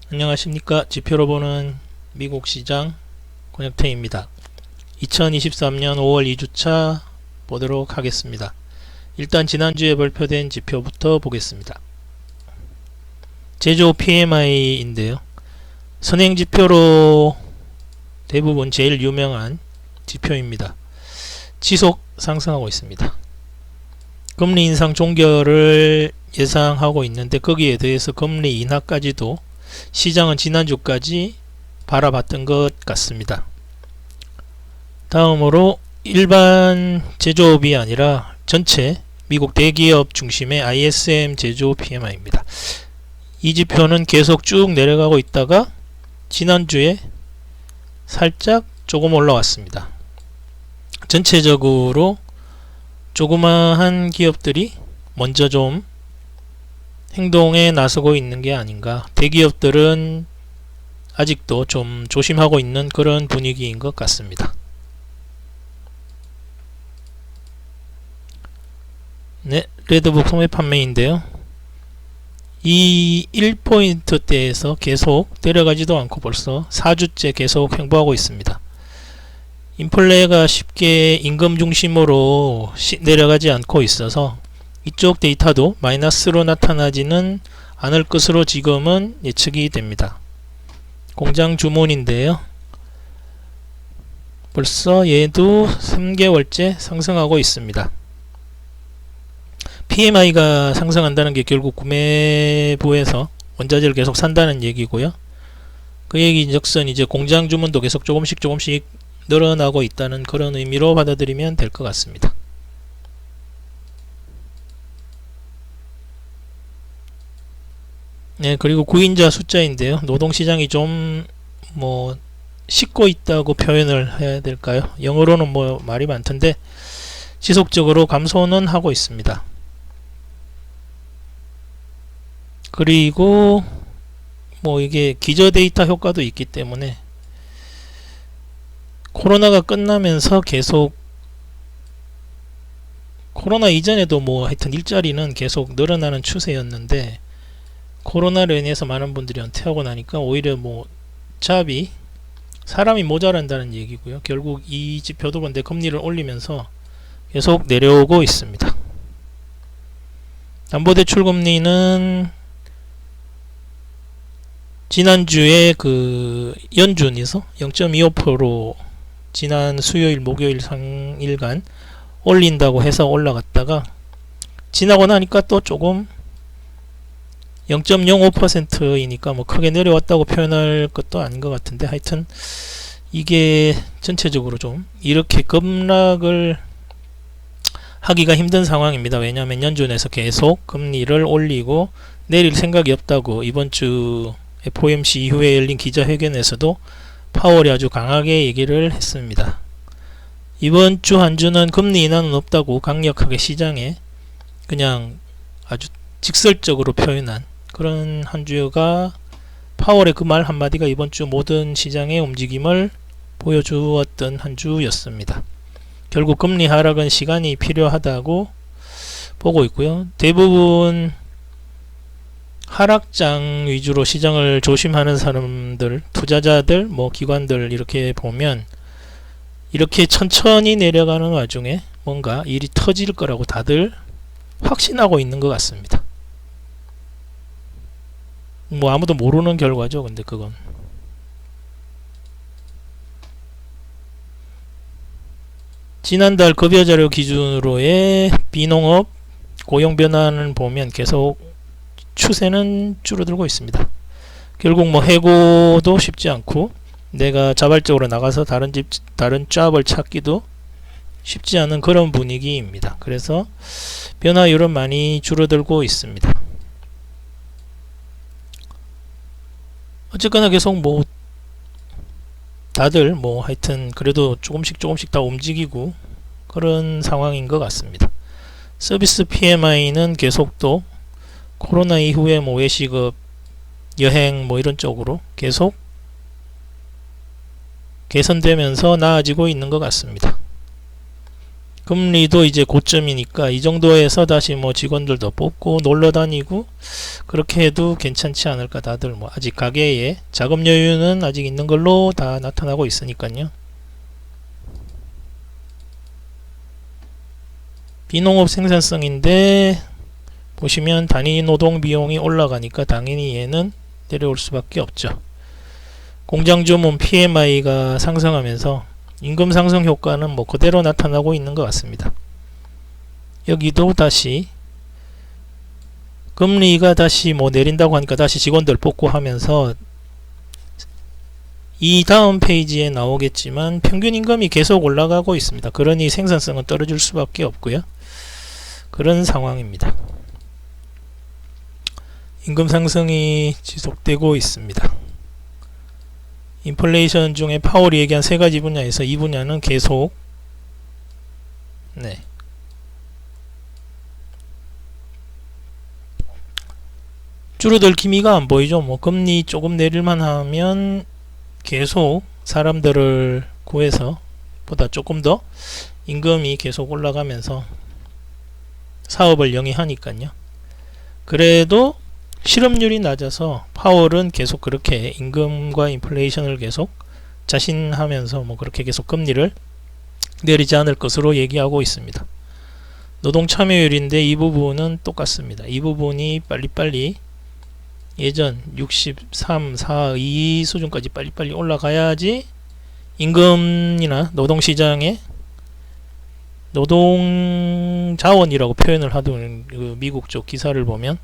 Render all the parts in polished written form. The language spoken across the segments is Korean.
안녕하십니까. 지표로 보는 미국 시장 권혁태입니다. 2023년 5월 2주차 보도록 하겠습니다. 일단 지난주에 발표된 지표부터 보겠습니다. 제조 PMI인데요. 선행지표로 대부분 제일 유명한 지표입니다. 지속 상승하고 있습니다. 금리 인상 종결을 예상하고 있는데 거기에 대해서 금리 인하까지도 시장은 지난주까지 바라봤던 것 같습니다. 다음으로 일반 제조업이 아니라 전체 미국 대기업 중심의 ISM 제조 PMI입니다. 이 지표는 계속 쭉 내려가고 있다가 지난주에 살짝 조금 올라왔습니다. 전체적으로 조그마한 기업들이 먼저 좀 행동에 나서고 있는 게 아닌가. 대기업들은 아직도 좀 조심하고 있는 그런 분위기인 것 같습니다. 네, 레드북 소매 판매인데요. 이 1포인트대에서 계속 내려가지도 않고 벌써 4주째 계속 횡보하고 있습니다. 인플레가 쉽게 임금 중심으로 내려가지 않고 있어서 이쪽 데이터도 마이너스로 나타나지는 않을 것으로 지금은 예측이 됩니다. 공장 주문인데요. 벌써 얘도 3개월째 상승하고 있습니다. PMI가 상승한다는 게 결국 구매부에서 원자재를 계속 산다는 얘기고요. 그 얘기즉슨 이제 공장 주문도 계속 조금씩 늘어나고 있다는 그런 의미로 받아들이면 될 것 같습니다. 네, 그리고 구인자 숫자인데요. 노동시장이 좀 식고 있다고 표현을 해야 될까요? 영어로는 말이 많던데 지속적으로 감소는 하고 있습니다. 그리고 이게 기저 데이터 효과도 있기 때문에 코로나가 끝나면서 계속 코로나 이전에도 하여튼 일자리는 계속 늘어나는 추세였는데 코로나로 인해서 많은 분들이 은퇴하고 나니까 오히려 잡이 사람이 모자란다는 얘기고요. 결국 이 지표도 근데 금리를 올리면서 계속 내려오고 있습니다. 담보대출 금리는 지난주에 그 연준에서 0.25% 지난 수요일 목요일 상일간 올린다고 해서 올라갔다가 지나고 나니까 또 조금 0.05%이니까 크게 내려왔다고 표현할 것도 아닌 것 같은데 하여튼 이게 전체적으로 좀 이렇게 급락을 하기가 힘든 상황입니다. 왜냐하면 연준에서 계속 금리를 올리고 내릴 생각이 없다고 이번주 FOMC 이후에 열린 기자회견에서도 파월이 아주 강하게 얘기를 했습니다. 이번주 한 주는 금리 인하는 없다고 강력하게 시장에 그냥 아주 직설적으로 표현한 그런 한 주가 파월의 그 말 한마디가 이번주 모든 시장의 움직임을 보여주었던 한 주였습니다. 결국 금리 하락은 시간이 필요하다고 보고 있고요. 대부분 하락장 위주로 시장을 조심하는 사람들, 투자자들, 기관들 이렇게 보면 이렇게 천천히 내려가는 와중에 뭔가 일이 터질 거라고 다들 확신하고 있는 것 같습니다. 아무도 모르는 결과죠. 근데 그건 지난달 급여자료 기준으로의 비농업 고용 변화를 보면 계속 추세는 줄어들고 있습니다. 결국 해고도 쉽지 않고 내가 자발적으로 나가서 다른 잡을 찾기도 쉽지 않은 그런 분위기입니다. 그래서 변화율은 많이 줄어들고 있습니다. 어쨌거나 계속 다들 하여튼 그래도 조금씩 다 움직이고 그런 상황인 것 같습니다. 서비스 PMI는 계속 또 코로나 이후에 외식업, 여행 이런 쪽으로 계속 개선되면서 나아지고 있는 것 같습니다. 금리도 이제 고점이니까 이 정도에서 다시 뭐 직원들도 뽑고 놀러 다니고 그렇게 해도 괜찮지 않을까. 다들 뭐 아직 가계에 자금 여유는 아직 있는 걸로 다 나타나고 있으니까요. 비농업 생산성인데 보시면 단위 노동 비용이 올라가니까 당연히 얘는 내려올 수밖에 없죠. 공장 주문 PMI가 상승하면서 임금 상승 효과는 뭐 그대로 나타나고 있는 것 같습니다. 여기도 다시 금리가 다시 뭐 내린다고 하니까 다시 직원들 뽑고 하면서 이 다음 페이지에 나오겠지만 평균 임금이 계속 올라가고 있습니다. 그러니 생산성은 떨어질 수밖에 없고요. 그런 상황입니다. 임금 상승이 지속되고 있습니다. 인플레이션 중에 파월이 얘기한 세 가지 분야에서 이 분야는 계속 줄어들 기미가 안 보이죠. 뭐 금리 조금 내릴만 하면 계속 사람들을 구해서 보다 조금 더 임금이 계속 올라가면서 사업을 영위하니까요. 그래도 실업률이 낮아서 파월은 계속 그렇게 임금과 인플레이션을 계속 자신하면서 뭐 그렇게 계속 금리를 내리지 않을 것으로 얘기하고 있습니다. 노동 참여율인데 이 부분은 똑같습니다. 이 부분이 빨리빨리 예전 63, 4, 2 수준까지 빨리빨리 올라가야지 임금이나 노동시장에 노동자원이라고 표현을 하던 그 미국 쪽 기사를 보면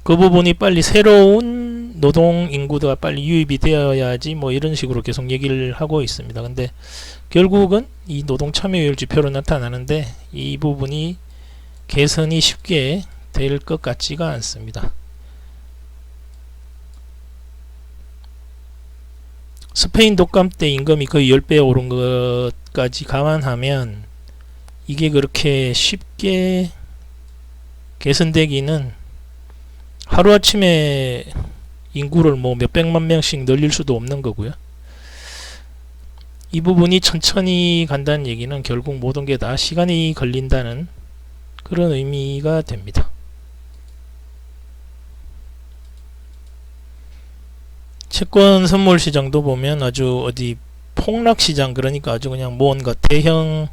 그 부분이 빨리 새로운 노동 인구가 빨리 유입이 되어야지 뭐 이런 식으로 계속 얘기를 하고 있습니다. 근데 결국은 이 노동 참여율 지표로 나타나는데 이 부분이 개선이 쉽게 될 것 같지가 않습니다. 스페인 독감 때 임금이 거의 10배 오른 것까지 감안하면 이게 그렇게 쉽게 개선되기는 하루아침에 인구를 뭐 몇백만 명씩 늘릴 수도 없는 거고요. 이 부분이 천천히 간다는 얘기는 결국 모든 게 다 시간이 걸린다는 그런 의미가 됩니다. 채권 선물 시장도 보면 아주 어디 폭락 시장, 그러니까 아주 그냥 뭔가 대형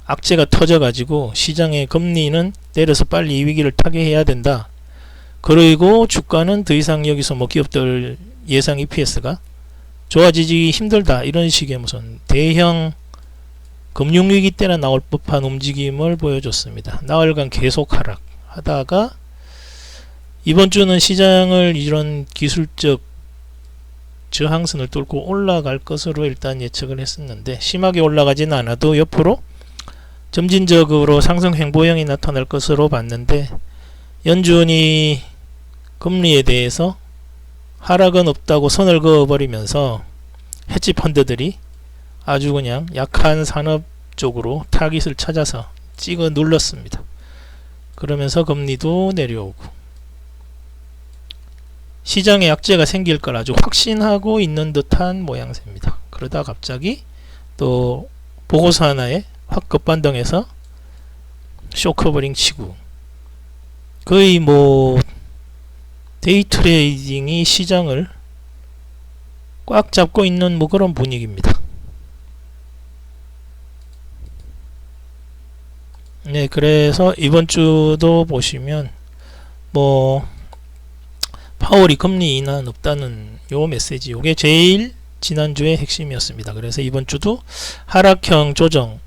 악재가 터져 가지고 시장의 금리는 내려서 빨리 이 위기를 타개해야 된다. 그리고 주가는 더 이상 여기서 뭐 기업들 예상 EPS가 좋아지기 힘들다, 이런 식의 무슨 대형 금융위기 때나 나올 법한 움직임을 보여줬습니다. 나흘간 계속 하락하다가 이번 주는 시장을 이런 기술적 저항선을 뚫고 올라갈 것으로 일단 예측을 했었는데 심하게 올라가지는 않아도 옆으로 점진적으로 상승 횡보형이 나타날 것으로 봤는데 연준이 금리에 대해서 하락은 없다고 선을 그어버리면서 헤지 펀드들이 아주 그냥 약한 산업 쪽으로 타깃을 찾아서 찍어 눌렀습니다. 그러면서 금리도 내려오고 시장에 악재가 생길 걸 아주 확신하고 있는 듯한 모양새입니다. 그러다 갑자기 또 보고서 하나에 확 급반등해서 쇼커버링 치고 거의 뭐 데이 트레이딩이 시장을 꽉 잡고 있는 뭐 그런 분위기입니다. 네, 그래서 이번 주도 보시면 뭐 파월이 금리 인하 없다는 요 메시지, 요게 제일 지난주의 핵심이었습니다. 그래서 이번 주도 하락형 조정,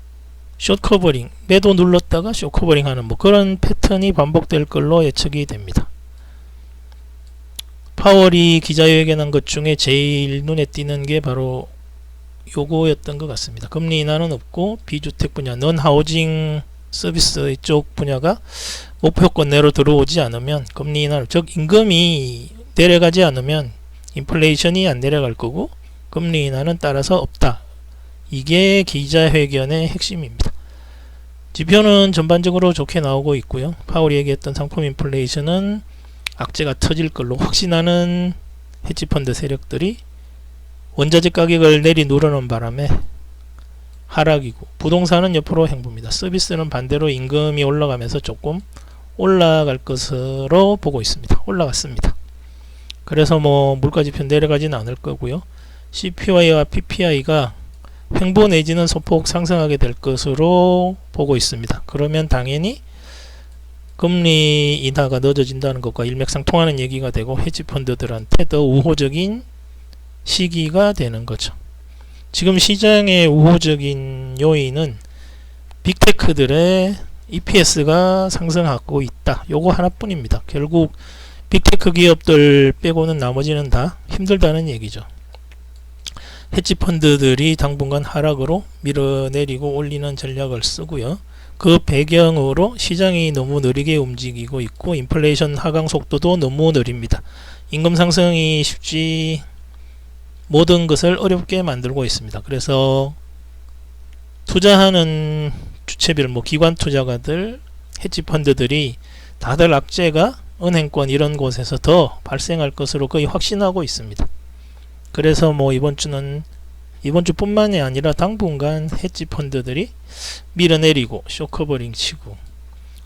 숏 커버링, 매도 눌렀다가 숏 커버링 하는 뭐 그런 패턴이 반복될 걸로 예측이 됩니다. 파월이 기자회견한 것 중에 제일 눈에 띄는 게 바로 요거였던 것 같습니다. 금리 인하는 없고 비주택 분야, 넌 하우징 서비스 쪽 분야가 목표권 내로 들어오지 않으면 금리 인하를, 즉 임금이 내려가지 않으면 인플레이션이 안 내려갈 거고 금리 인하는 따라서 없다. 이게 기자회견의 핵심입니다. 지표는 전반적으로 좋게 나오고 있고요. 파월이 얘기했던 상품 인플레이션은 악재가 터질 걸로 확신하는 헤지펀드 세력들이 원자재 가격을 내리 누르는 바람에 하락이고, 부동산은 옆으로 행보입니다. 서비스는 반대로 임금이 올라가면서 조금 올라갈 것으로 보고 있습니다. 올라갔습니다. 그래서 뭐 물가지표 내려가지는 않을 거고요. CPI와 PPI가 횡보 내지는 소폭 상승하게 될 것으로 보고 있습니다. 그러면 당연히 금리 인하가 늦어진다는 것과 일맥상통하는 얘기가 되고 헤지펀드들한테 더 우호적인 시기가 되는 거죠. 지금 시장의 우호적인 요인은 빅테크들의 EPS가 상승하고 있다. 요거 하나뿐입니다. 결국 빅테크 기업들 빼고는 나머지는 다 힘들다는 얘기죠. 헤지펀드들이 당분간 하락으로 밀어내리고 올리는 전략을 쓰고요. 그 배경으로 시장이 너무 느리게 움직이고 있고 인플레이션 하강 속도도 너무 느립니다. 임금 상승이 쉽지 모든 것을 어렵게 만들고 있습니다. 그래서 투자하는 주체별 기관 투자가들, 헤지펀드들이 다들 악재가 은행권 이런 곳에서 더 발생할 것으로 거의 확신하고 있습니다. 그래서 이번 주뿐만이 아니라 당분간 헤지펀드들이 밀어내리고 쇼커버링 치고,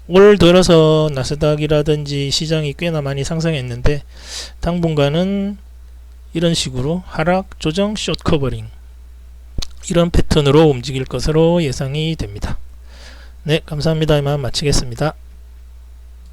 올 들어서 나스닥이라든지 시장이 꽤나 많이 상승했는데 당분간은 이런 식으로 하락, 조정, 숏커버링 이런 패턴으로 움직일 것으로 예상이 됩니다. 네, 감사합니다. 이만 마치겠습니다.